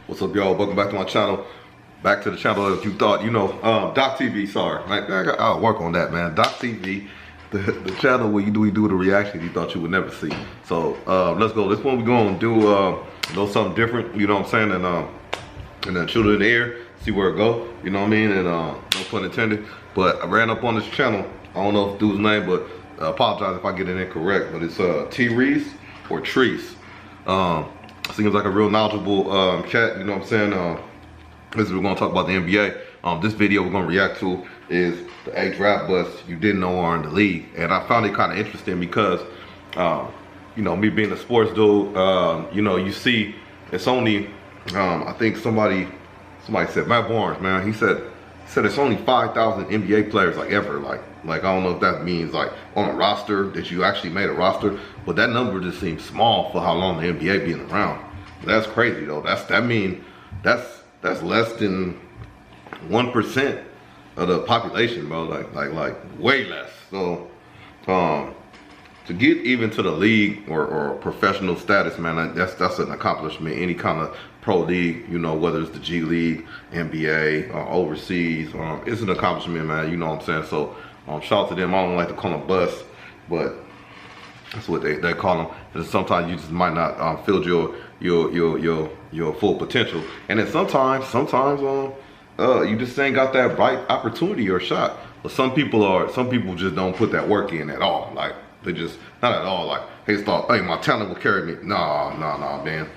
What's up, y'all? Welcome back to my channel. Back to the channel that you thought, Doc TV, sorry. I'll work on that, man. Doc TV, the channel where we do the reactions you thought you would never see. So let's go. This one we're gonna do something different, you know what I'm saying? And then shoot it in the air, see where it go, you know what I mean? And no pun intended. But I ran up on this channel. I don't know if dude's name, but I apologize if I get it incorrect. But it's TREESE or TREESE. Seems like a real knowledgeable cat, you know what I'm saying? This is we're gonna talk about the NBA. This video we're gonna react to is the 8 draft busts you didn't know are in the league, and I found it kind of interesting because, me being a sports dude, you see it's only, I think somebody said Matt Barnes, man. He said it's only 5,000 NBA players ever, like I don't know if that means on a roster that you actually made a roster, but that number just seems small for how long the NBA being around. But that's crazy though. That's less than 1% of the population, bro. Like way less. So to get even to the league or professional status, man, that's an accomplishment. Any kind of pro league, whether it's the G League, NBA, overseas, it's an accomplishment, man. You know what I'm saying? So shout out to them. I don't like to call them busts, but that's what they call them. And sometimes you just might not feel your full potential, and then sometimes you just ain't got that right opportunity or shot. But some people just don't put that work in at all. Like they just not at all. Like hey, my talent will carry me. Nah, man.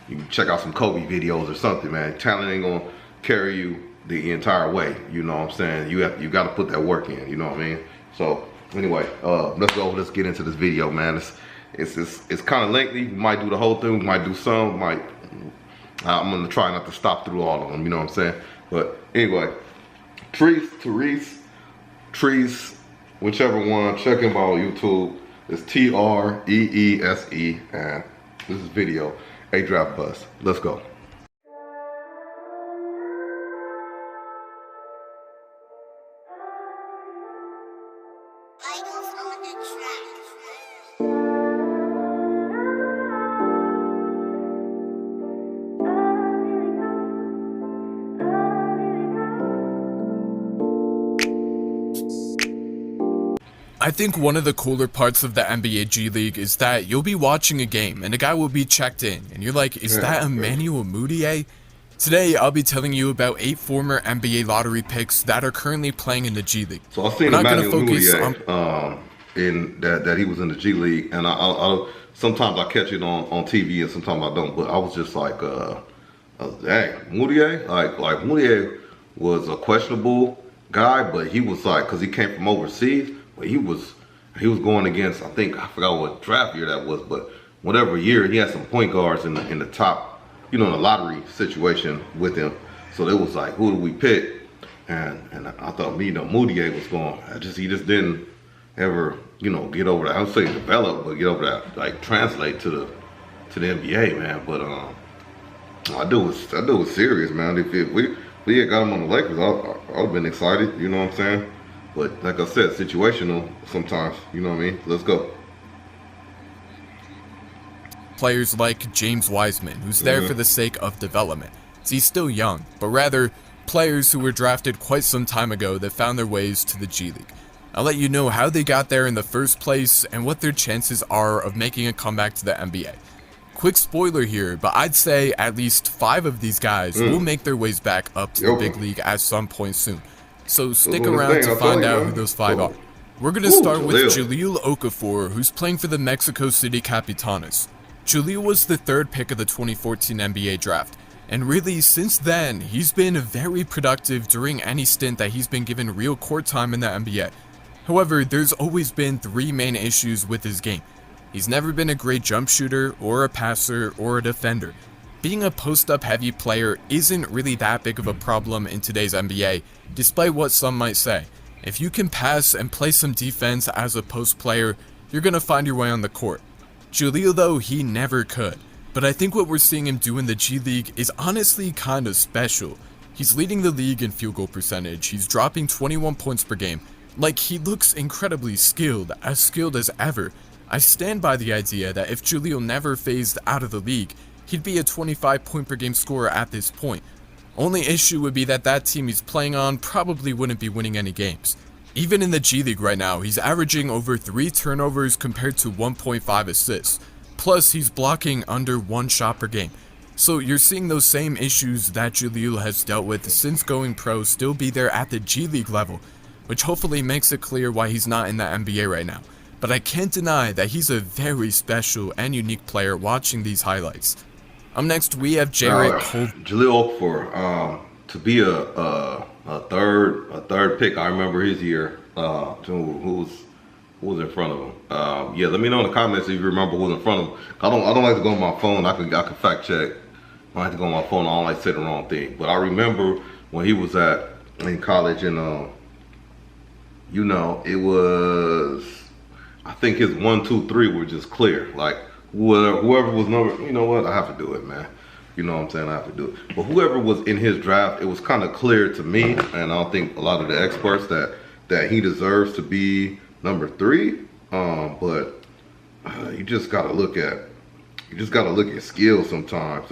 You can check out some Kobe videos or something, man. Talent ain't gonna carry you the entire way. You know what I'm saying? You got to put that work in. You know what I mean? So anyway, let's get into this video, man. It's kind of lengthy. We might do the whole thing. We might do some. I'm gonna try not to stop through all of them. You know what I'm saying? But anyway, TREESE, whichever one. Check him out on YouTube. It's TREESE, and this is video 8 draft bust. Let's go. I think one of the cooler parts of the NBA G League is that you'll be watching a game and a guy will be checked in and you're like, is that Emmanuel Mudiay? Today I'll be telling you about 8 former NBA lottery picks that are currently playing in the G League. So I've seen Emmanuel Mudiay in that he was in the G League, and I sometimes I catch it on TV and sometimes I don't, but I was just like, dang, Mudiay? Like Mudiay was a questionable guy, but he was because he came from overseas. But he was going against, I forgot what draft year that was, but whatever year, he had some point guards in the top, in the lottery situation with him. So it was who do we pick? And I thought Mudiay was going. He just didn't ever get over that. I would say develop, but get over that translate to the NBA, man. But I do was serious, man. If we had got him on the Lakers, I would have been excited. You know what I'm saying? But like I said, situational sometimes, you know what I mean? Let's go. Players like James Wiseman, who's there for the sake of development. He's still young, but rather players who were drafted quite some time ago that found their ways to the G League. I'll let you know how they got there in the first place and what their chances are of making a comeback to the NBA. Quick spoiler here, but I'd say at least 5 of these guys will make their ways back up to the big league at some point soon. So stick around to find out who those 5 are. We're going to start with Jahlil Okafor, who's playing for the Mexico City Capitanes. Jahlil was the 3rd pick of the 2014 NBA draft, and really since then, he's been very productive during any stint that he's been given real court time in the NBA. However, there's always been 3 main issues with his game. He's never been a great jump shooter, or a passer, or a defender. Being a post-up heavy player isn't really that big of a problem in today's NBA, despite what some might say. If you can pass and play some defense as a post player, you're gonna find your way on the court. Jahlil though, he never could. But I think what we're seeing him do in the G League is honestly kind of special. He's leading the league in field goal percentage, he's dropping 21 points per game. He looks incredibly skilled as ever. I stand by the idea that if Jahlil never phased out of the league, he'd be a 25 point per game scorer at this point. Only issue would be that team he's playing on probably wouldn't be winning any games. Even in the G League right now, he's averaging over 3 turnovers compared to 1.5 assists. Plus, he's blocking under 1 shot per game. So you're seeing those same issues that Jalil has dealt with since going pro still be there at the G League level, which hopefully makes it clear why he's not in the NBA right now. But I can't deny that he's a very special and unique player watching these highlights. Up next, we have Jarrett Culver. Jahlil Okafor, to be a third pick. I remember his year. Who was in front of him? Yeah, let me know in the comments if you remember who was in front of him. I don't like to go on my phone. I can fact check. I like to go on my phone. I don't like to say the wrong thing. But I remember when he was in college, and it was, I think his 1, 2, 3 were just clear. Like whoever was number, you know what? I have to do it, man. You know what I'm saying? I have to do it. But whoever was in his draft, it was kind of clear to me, and I don't think a lot of the experts that he deserves to be number 3. But you just gotta look at skills sometimes.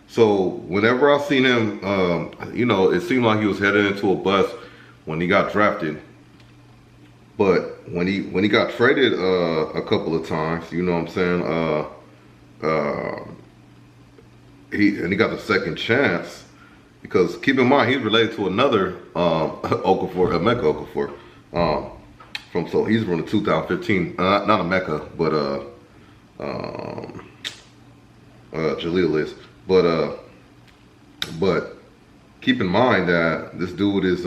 So whenever I seen him, it seemed like he was headed into a bust when he got drafted. But when he got traded a couple of times, you know what I'm saying? He got the second chance, because keep in mind he's related to another Okafor, Emeka Okafor. So he's from the 2015, not Emeka, but Jalil is. But keep in mind that this dude is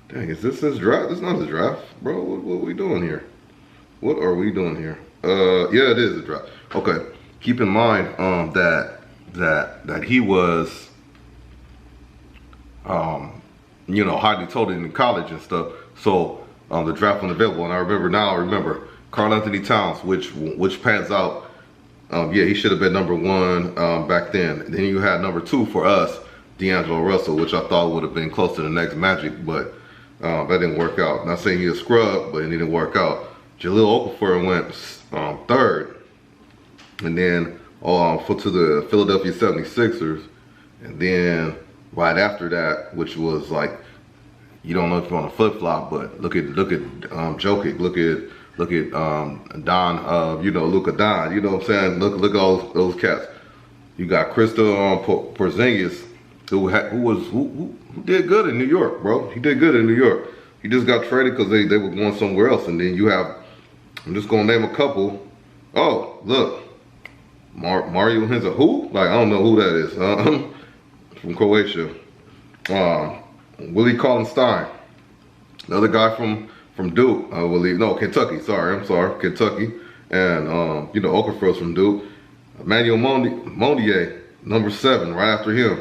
dang, is this his draft? This is not his draft, bro. What are we doing here? What are we doing here? Yeah, it is a draft. Okay. Keep in mind that he was highly touted in college and stuff. So the draft was available, and I remember Karl Anthony Towns, which pans out. Yeah, he should have been number 1 back then. Then you had number 2 for us, D'Angelo Russell, which I thought would have been close to the next Magic, but that didn't work out. Not saying he's a scrub, but it didn't work out. Jahlil Okafor went 3rd, and then to the Philadelphia 76ers, and then right after that, which was like, you don't know if you want to flip flop, but look at Jokic, look at Don, Luka Don, you know what I'm saying? Look at all those cats. You got Kristaps Porzingis, who did good in New York, bro. He did good in New York. He just got traded because they were going somewhere else. And then you have, I'm just gonna name a couple. Oh, look, Mario Henza, who? Like, I don't know who that is. From Croatia. Willie CauleyStein, another guy from Duke, I believe. No, Kentucky. I'm sorry, Kentucky. And Okafor's from Duke. Emmanuel Mondier, number 7, right after him,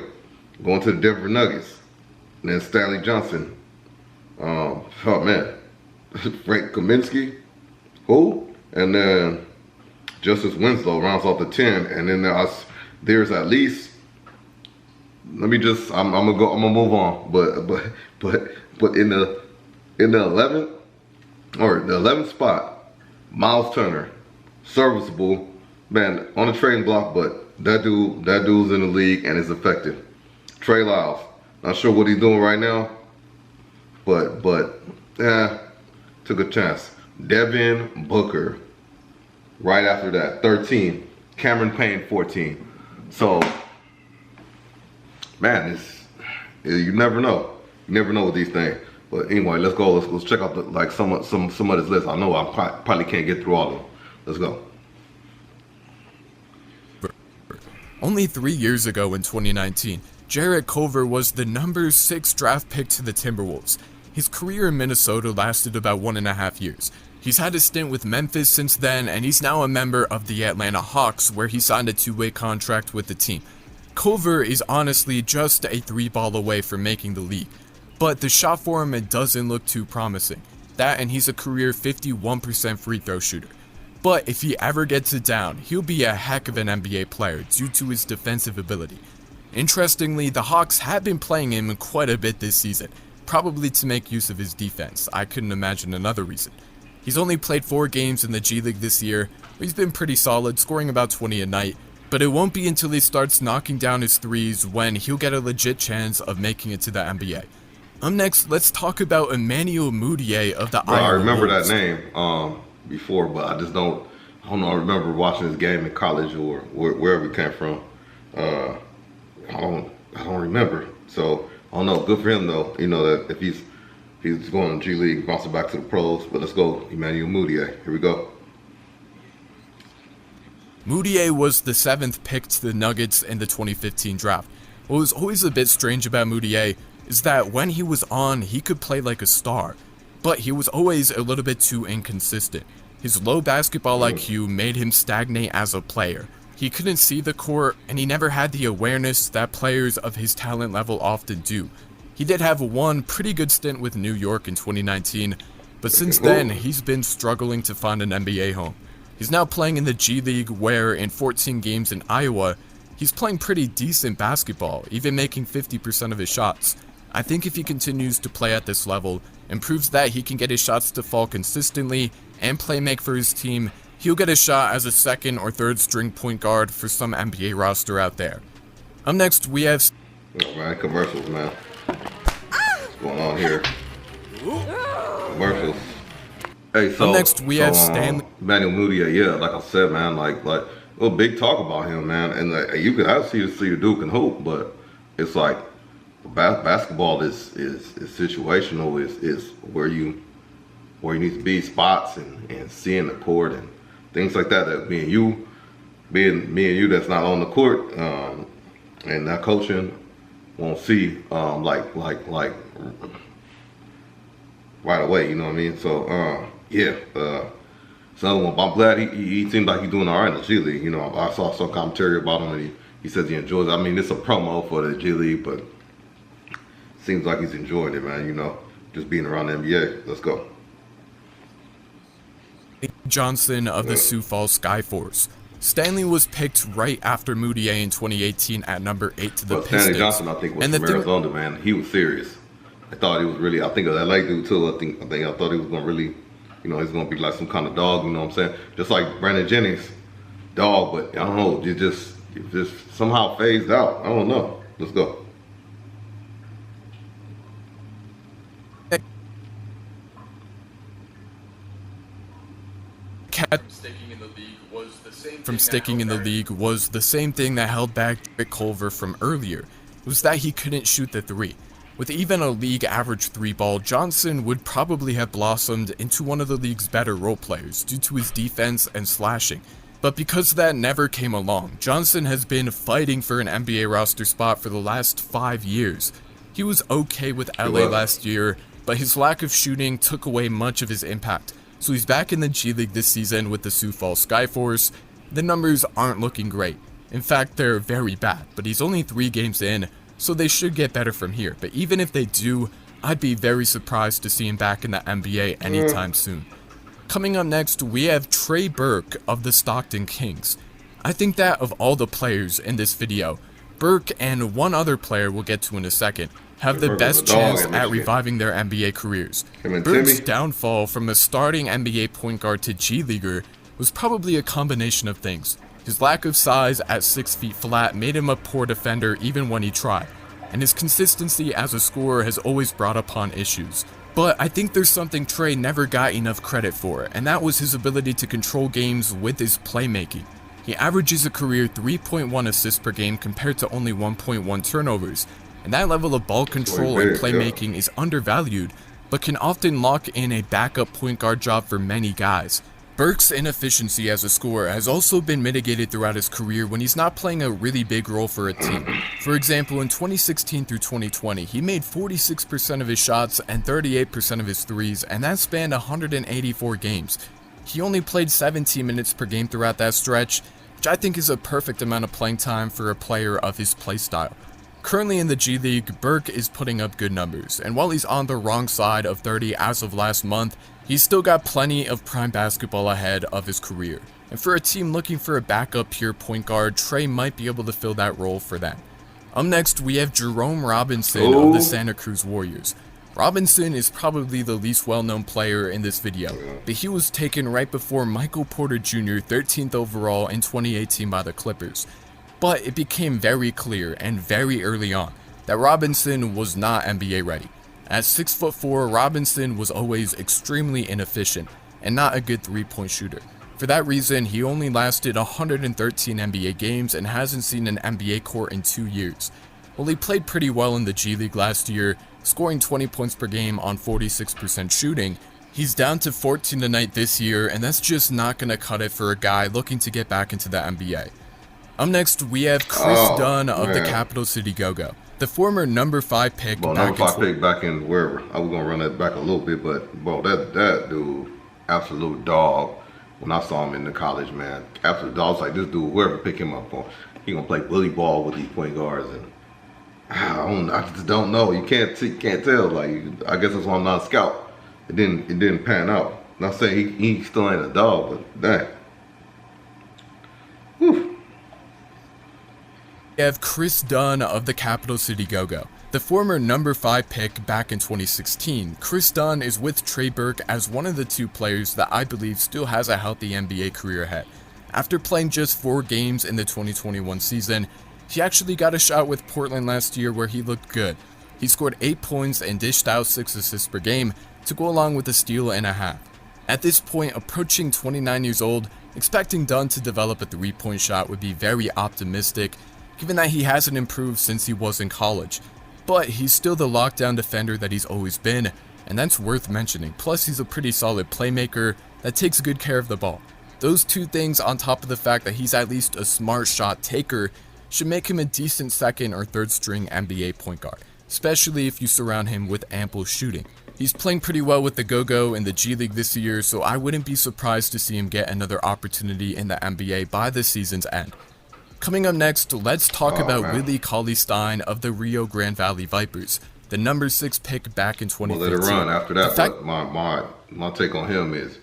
going to the Denver Nuggets. And then Stanley Johnson. Frank Kaminsky, who? And then Justice Winslow rounds off the 10. And then there's at least, I'm gonna move on. But in the 11th or the 11th spot, Miles Turner, serviceable, man, on the trading block, but that dude's in the league and is effective. Trey Lyles, not sure what he's doing right now, but took a chance. Devin Booker, right after that, 13. Cameron Payne, 14. So, man, you never know. You never know with these things. But anyway, let's go. Let's check out some of this list. I know I probably can't get through all of them. Let's go. Only 3 years ago in 2019, Jarrett Culver was the number 6 draft pick to the Timberwolves. His career in Minnesota lasted about 1.5 years. He's had a stint with Memphis since then, and he's now a member of the Atlanta Hawks, where he signed a 2-way contract with the team. Culver is honestly just a 3-ball away from making the league, but the shot for him, it doesn't look too promising. That, and he's a career 51% free throw shooter. But if he ever gets it down, he'll be a heck of an NBA player due to his defensive ability. Interestingly, the Hawks have been playing him quite a bit this season, probably to make use of his defense. I couldn't imagine another reason. He's only played 4 games in the G League this year, He's been pretty solid, scoring about 20 a night, but it won't be until he starts knocking down his threes when he'll get a legit chance of making it to the NBA. Next, let's talk about Emmanuel Mudiay of the Iowa I remember Wolves. that name before, but I don't know. I remember watching this game in college or wherever it came from. I don't remember. So I don't know. Good for him though. You know that if he's going to G League, bouncing back to the pros. But let's go, Emmanuel Mudiay. Here we go. Mudiay was the 7th pick to the Nuggets in the 2015 draft. What was always a bit strange about Mudiay is that when he was on, he could play like a star, but he was always a little bit too inconsistent. His low basketball IQ made him stagnate as a player. He couldn't see the court, and he never had the awareness that players of his talent level often do. He did have one pretty good stint with New York in 2019, but since then, he's been struggling to find an NBA home. He's now playing in the G League where, in 14 games in Iowa, he's playing pretty decent basketball, even making 50% of his shots. I think if he continues to play at this level and proves that he can get his shots to fall consistently and play make for his team, he'll get a shot as a 2nd or 3rd string point guard for some NBA roster out there. Up next, we have... Oh man, commercials, man. What's going on here? Commercials. Hey, so... Up next, we have Stanley... Emmanuel Mudiay, yeah, like I said, man, like a big talk about him, man. And you could actually see the Duke and hoop, but it's like basketball is situational, is where you need to be, spots and seeing the court and things like that. That me and you that's not on the court and that coaching won't see like right away. You know what I mean? So it's another one. But I'm glad he seems like he's doing all right in the G League. You know, I saw some commentary about him and he says he enjoys it. I mean, it's a promo for the G League, but seems like he's enjoying it, man. You know, just being around the NBA. Let's go. Johnson of the Sioux Falls Skyforce. Stanley was picked right after Mudiay in 2018 at number 8 to the Pistons. Stanley Johnson, I think, was from Arizona, man. He was serious. I thought he was really. I think of that LA dude too. I thought he was gonna really, you know, he's gonna be like some kind of dog. You know what I'm saying? Just like Brandon Jennings, dog. But I don't know. It just somehow phased out. I don't know. Let's go. From sticking in the league was the same thing that held back Rick Culver from earlier. It was that he couldn't shoot the 3. With even a league average 3-ball, Johnson would probably have blossomed into one of the league's better role players due to his defense and slashing. But because that never came along, Johnson has been fighting for an NBA roster spot for the last 5 years. He was okay with LA last year, but his lack of shooting took away much of his impact. So he's back in the G League this season with the Sioux Falls Skyforce. The numbers aren't looking great. In fact, they're very bad, but he's only 3 games in, so they should get better from here. But even if they do, I'd be very surprised to see him back in the NBA anytime soon. Coming up next, we have Trey Burke of the Stockton Kings. I think that of all the players in this video, Burke and one other player we'll get to in a second have the best chance at reviving their NBA careers. Burke's downfall from a starting NBA point guard to G Leaguer was probably a combination of things. His lack of size at 6 feet flat made him a poor defender even when he tried, and his consistency as a scorer has always brought upon issues. But I think there's something Trey never got enough credit for, and that was his ability to control games with his playmaking. He averages a career 3.1 assists per game compared to only 1.1 turnovers, and that level of ball control and playmaking is undervalued, but can often lock in a backup point guard job for many guys. Burke's inefficiency as a scorer has also been mitigated throughout his career when he's not playing a really big role for a team. For example, in 2016 through 2020, he made 46% of his shots and 38% of his threes, and that spanned 184 games. He only played 17 minutes per game throughout that stretch, which I think is a perfect amount of playing time for a player of his playstyle. Currently in the G League, Burke is putting up good numbers, and while he's on the wrong side of 30 as of last month, he's still got plenty of prime basketball ahead of his career. And for a team looking for a backup pure point guard, Trey might be able to fill that role for them. Up next, we have Jerome Robinson of the Santa Cruz Warriors. Robinson is probably the least well-known player in this video, but he was taken right before Michael Porter Jr. 13th overall in 2018 by the Clippers. But it became very clear and very early on that Robinson was not NBA ready. At 6'4", Robinson was always extremely inefficient and not a good three-point shooter. For that reason, he only lasted 113 NBA games and hasn't seen an NBA court in 2 years. While he played pretty well in the G League last year, scoring 20 points per game on 46% shooting, he's down to 14 tonight this year, and that's just not going to cut it for a guy looking to get back into the NBA. Up next, we have Chris Dunn of the Capital City Go-Go, the former number 5 pick. Well, number 5 pick back in wherever. I was gonna run that back a little bit, but bro, that dude, absolute dog. When I saw him in the college, man, absolute dog. I was like, this dude, whoever pick him up on, he gonna play bully ball with these point guards, and I just don't know. You can't tell. Like, I guess that's why I'm not a scout. It didn't pan out. Not saying he still ain't a dog, but dang. Whew. We have Chris Dunn of the Capital City Go-Go, the former number 5 pick back in 2016. Chris Dunn is with Trey Burke as one of the 2 players that I believe still has a healthy NBA career ahead. After playing just 4 games in the 2021 season, he actually got a shot with Portland last year where he looked good. He scored 8 points and dished out 6 assists per game to go along with a steal and a half. At this point, approaching 29 years old, expecting Dunn to develop a 3-point shot would be very optimistic, given that he hasn't improved since he was in college. But he's still the lockdown defender that he's always been, and that's worth mentioning. Plus, he's a pretty solid playmaker that takes good care of the ball. Those 2 things, on top of the fact that he's at least a smart shot taker, should make him a decent 2nd or 3rd string NBA point guard, especially if you surround him with ample shooting. He's playing pretty well with the Go-Go in the G League this year, so I wouldn't be surprised to see him get another opportunity in the NBA by the season's end. Coming up next, let's talk about Willie CauleyStein of the Rio Grande Valley Vipers, the number 6 pick back in 2015. Well, let it run after that. But my take on him is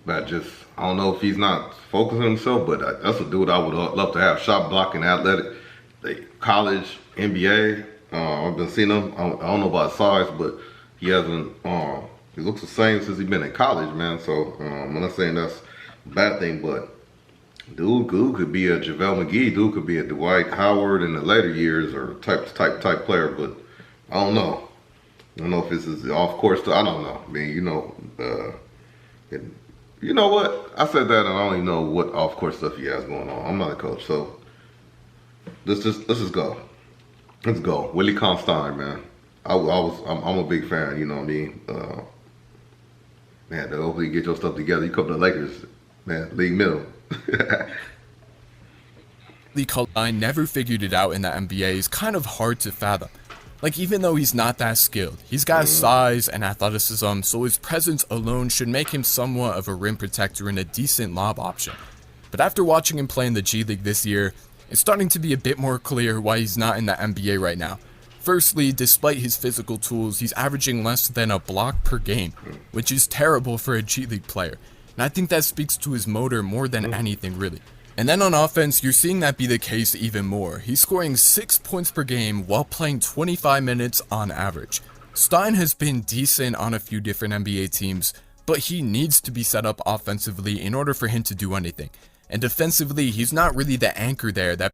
that just, I don't know if he's not focusing on himself, but that's a dude I would love to have. Shot blocking, athletic, college, NBA. I've been seeing him. I don't know about size, but he hasn't. He looks the same since he's been in college, man. So I'm not saying that's a bad thing, but dude could be a JaVale McGee. Dude could be a Dwight Howard in the later years, or type player. But I don't know. I don't know if this is off course. I don't know. I mean, you know what? I said that, and I don't even know what off course stuff he has going on. I'm not a coach, so let's just go. Let's go. Willie CauleyStein, man. I'm a big fan. You know what I mean? Man, hopefully you get your stuff together. You come to the Lakers, man. League middle. Willie CauleyStein never figured it out in the NBA is kind of hard to fathom. Like, even though he's not that skilled, he's got size and athleticism, so his presence alone should make him somewhat of a rim protector and a decent lob option. But after watching him play in the G League this year, it's starting to be a bit more clear why he's not in the NBA right now. Firstly, despite his physical tools, he's averaging less than a block per game, which is terrible for a G League player. And I think that speaks to his motor more than anything, really. And then on offense, you're seeing that be the case even more. He's scoring 6 points per game while playing 25 minutes on average. Stein has been decent on a few different NBA teams, but he needs to be set up offensively in order for him to do anything. And defensively, he's not really the anchor there that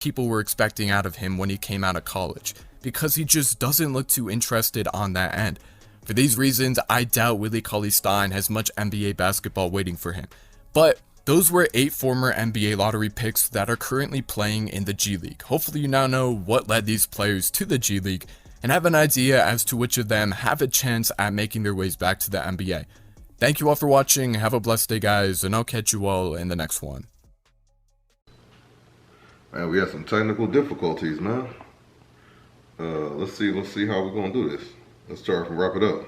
people were expecting out of him when he came out of college, because he just doesn't look too interested on that end. For these reasons, I doubt Willie CauleyStein has much NBA basketball waiting for him. But those were 8 former NBA lottery picks that are currently playing in the G League. Hopefully you now know what led these players to the G League and have an idea as to which of them have a chance at making their ways back to the NBA. Thank you all for watching, have a blessed day guys, and I'll catch you all in the next one. Man, we had some technical difficulties, man. Let's see how we're gonna do this. Let's start and wrap it up.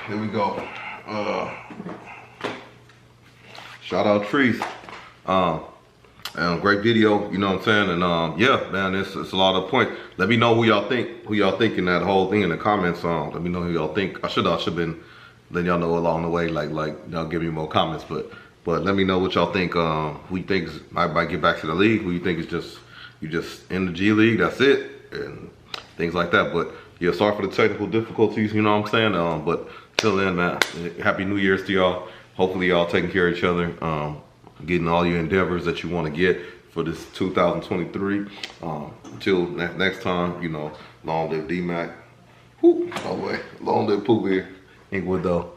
here we go. Shout out TREESE. And great video, you know what I'm saying? And yeah, man, it's a lot of points. Let me know who y'all thinking that whole thing in the comments. Let me know who y'all think. I should been letting y'all know along the way, like y'all give me more comments, but let me know what y'all think. Who you think might get back to the league? Who you think is you just in the G League? That's it, and things like that. But yeah, sorry for the technical difficulties. You know what I'm saying? But till then, man, happy New Year's to y'all. Hopefully y'all taking care of each other. Getting all your endeavors that you want to get for this 2023. Until next time, you know, long live D-Mac. Whoo, no way. Long live Pooh Bear. Inglewood though.